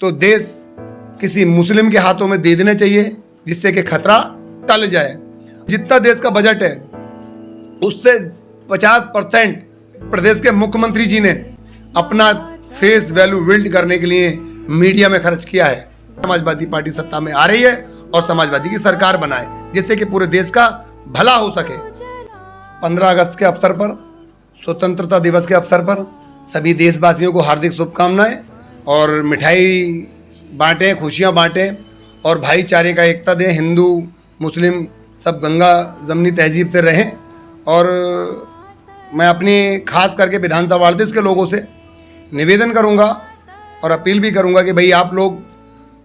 तो देश किसी मुस्लिम के हाथों में दे देना चाहिए, जिससे कि खतरा टल जाए। जितना देश का बजट है उससे 50% प्रदेश के मुख्यमंत्री जी ने अपना फेस वैल्यू बिल्ड करने के लिए मीडिया में खर्च किया है। समाजवादी पार्टी सत्ता में आ रही है और समाजवादी की सरकार बनाए, जिससे कि पूरे देश का भला हो सके। 15 अगस्त के अवसर पर, स्वतंत्रता दिवस के अवसर पर सभी देशवासियों को हार्दिक शुभकामनाएं और मिठाई बांटें, खुशियां बांटें और भाईचारे का एकता दें। हिंदू मुस्लिम सब गंगा जमनी तहजीब से रहें। और मैं अपनी खास करके विधानसभा वार्ड के लोगों से निवेदन करूंगा और अपील भी करूंगा कि भाई आप लोग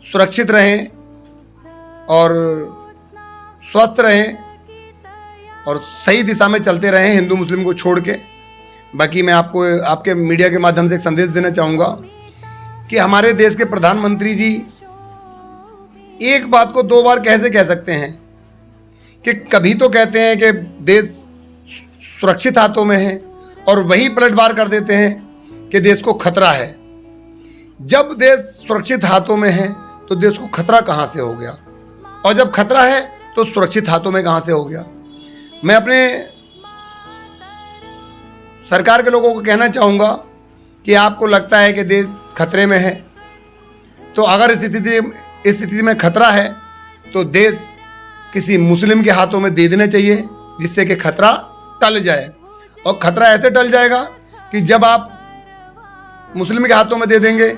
सुरक्षित रहें और स्वस्थ रहें और सही दिशा में चलते रहें, हिंदू मुस्लिम को छोड़ के। बाकी मैं आपको आपके मीडिया के माध्यम से एक संदेश देना चाहूँगा कि हमारे देश के प्रधानमंत्री जी एक बात को 2 बार कैसे कह सकते हैं कि कभी तो कहते हैं कि देश सुरक्षित हाथों में है और वही पलटवार कर देते हैं कि देश को खतरा है। जब देश सुरक्षित हाथों में है तो देश को खतरा कहाँ से हो गया, और जब खतरा है तो सुरक्षित हाथों में कहाँ से हो गया। मैं अपने सरकार के लोगों को कहना चाहूँगा कि आपको लगता है कि देश खतरे में है, तो अगर इस स्थिति में खतरा है तो देश किसी मुस्लिम के हाथों में दे देना चाहिए, जिससे कि खतरा टल जाए। और खतरा ऐसे टल जाएगा कि जब आप मुस्लिम के हाथों में दे देंगे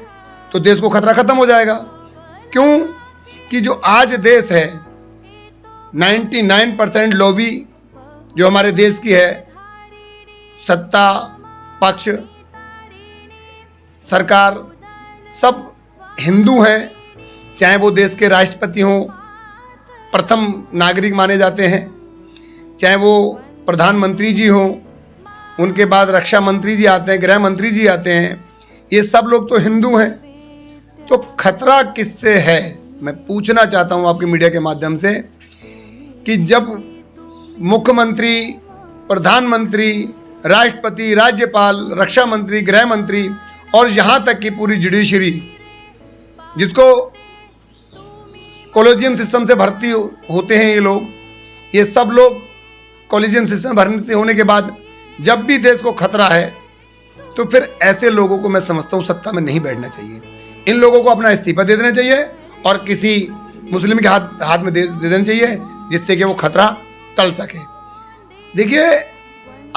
तो देश को खतरा खत्म हो जाएगा। क्यों कि जो आज देश है 99% लॉबी जो हमारे देश की है, सत्ता पक्ष सरकार सब हिंदू हैं, चाहे वो देश के राष्ट्रपति हों, प्रथम नागरिक माने जाते हैं, चाहे वो प्रधानमंत्री जी हों, उनके बाद रक्षा मंत्री जी आते हैं, गृह मंत्री जी आते हैं, ये सब लोग तो हिंदू हैं। तो खतरा किससे है, मैं पूछना चाहता हूँ आपके मीडिया के माध्यम से कि जब मुख्यमंत्री, प्रधानमंत्री, राष्ट्रपति, राज्यपाल, रक्षा मंत्री, गृह मंत्री और यहाँ तक कि पूरी जुडिशरी, जिसको कॉलेजियम सिस्टम से भर्ती होते हैं ये सब लोग कॉलेजियम सिस्टम भर्ती होने के बाद जब भी देश को खतरा है तो फिर ऐसे लोगों को मैं समझता हूँ सत्ता में नहीं बैठना चाहिए। इन लोगों को अपना इस्तीफा दे देना चाहिए और किसी मुस्लिम के हाथ में दे देना चाहिए, जिससे कि वो खतरा टल सके। देखिए,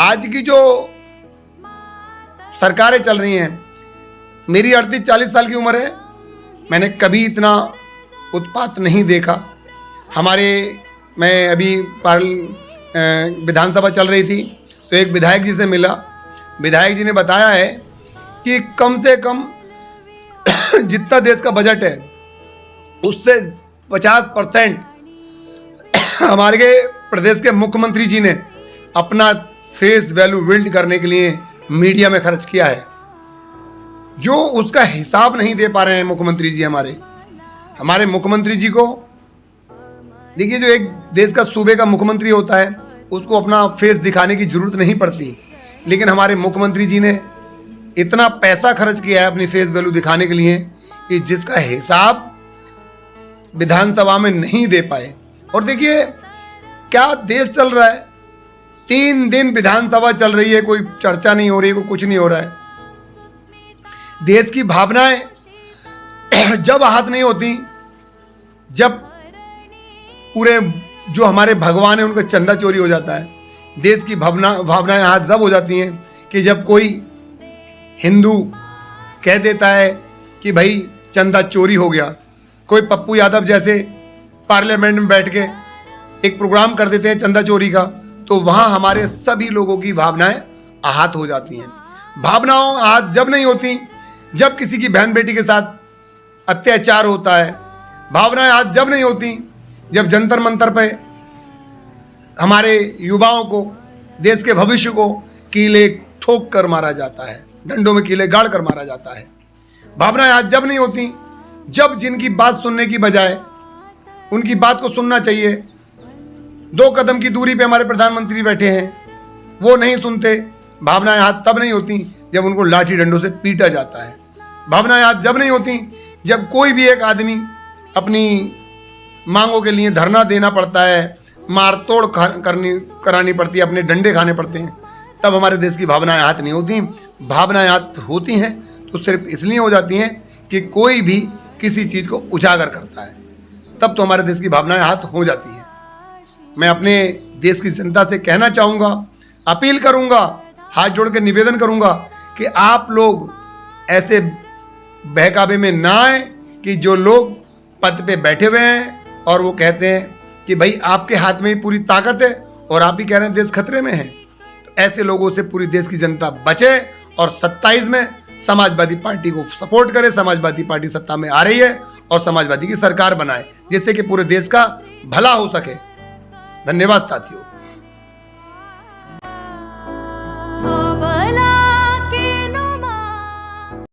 आज की जो सरकारें चल रही हैं, मेरी 38-40 साल की उम्र है, मैंने कभी इतना उत्पात नहीं देखा। मैं अभी विधानसभा चल रही थी तो एक विधायक जी से मिला। विधायक जी ने बताया है कि कम से कम जितना देश का बजट है उससे 50% हमारे प्रदेश के मुख्यमंत्री जी ने अपना फेस वैल्यू बिल्ड करने के लिए मीडिया में खर्च किया है, जो उसका हिसाब नहीं दे पा रहे हैं मुख्यमंत्री जी। हमारे मुख्यमंत्री जी को देखिए, जो एक देश का सूबे का मुख्यमंत्री होता है उसको अपना फेस दिखाने की जरूरत नहीं पड़ती, लेकिन हमारे मुख्यमंत्री जी ने इतना पैसा खर्च किया है अपनी फेस वैल्यू दिखाने के लिए कि जिसका हिसाब विधानसभा में नहीं दे पाए। और देखिए क्या देश चल रहा है, 3 दिन विधानसभा चल रही है, कोई चर्चा नहीं हो रही है, कोई कुछ नहीं हो रहा है। देश की भावनाएं जब आहत नहीं होती, जब पूरे जो हमारे भगवान है उनका चंदा चोरी हो जाता है। देश की भावनाएं आहत जब हो जाती हैं कि जब कोई हिंदू कह देता है कि भाई चंदा चोरी हो गया। कोई पप्पू यादव जैसे पार्लियामेंट में बैठ के एक प्रोग्राम कर देते हैं चंदा चोरी का, तो वहाँ हमारे सभी लोगों की भावनाएं आहत हो जाती हैं। भावनाओं आहत जब नहीं होती जब किसी की बहन बेटी के साथ अत्याचार होता है। भावनाएं आहत जब नहीं होती जब जंतर मंतर पे हमारे युवाओं को, देश के भविष्य को कीले ठोक कर मारा जाता है, डंडों में कीले गाड़ कर मारा जाता है। भावनाएं आज जब नहीं होती जब जिनकी बात सुनने की बजाय उनकी बात को सुनना चाहिए। 2 कदम की दूरी पे हमारे प्रधानमंत्री बैठे हैं, वो नहीं सुनते। भावनाएं आज तब नहीं होती जब उनको लाठी डंडों से पीटा जाता है। भावनाएं आज जब नहीं होती जब कोई भी एक आदमी अपनी मांगों के लिए धरना देना पड़ता है, मारतोड़ करानी पड़ती है, अपने डंडे खाने पड़ते हैं, तब हमारे देश की भावनाएं आहत नहीं होती। भावनाएं आहत होती हैं तो सिर्फ इसलिए हो जाती हैं कि कोई भी किसी चीज़ को उजागर करता है, तब तो हमारे देश की भावनाएं आहत हो जाती हैं। मैं अपने देश की जनता से कहना चाहूँगा, अपील करूँगा, हाथ जोड़ के निवेदन करूँगा कि आप लोग ऐसे बहकावे में ना आए कि जो लोग पद पे बैठे हुए हैं और वो कहते हैं कि भाई आपके हाथ में ही पूरी ताकत है और आप ही कह रहे हैं देश खतरे में है। तो ऐसे लोगों से पूरी देश की जनता बचे और 27 में समाजवादी पार्टी को सपोर्ट करे। समाजवादी पार्टी सत्ता में आ रही है और समाजवादी की सरकार बनाए, जिससे कि पूरे देश का भला हो सके। धन्यवाद साथियों।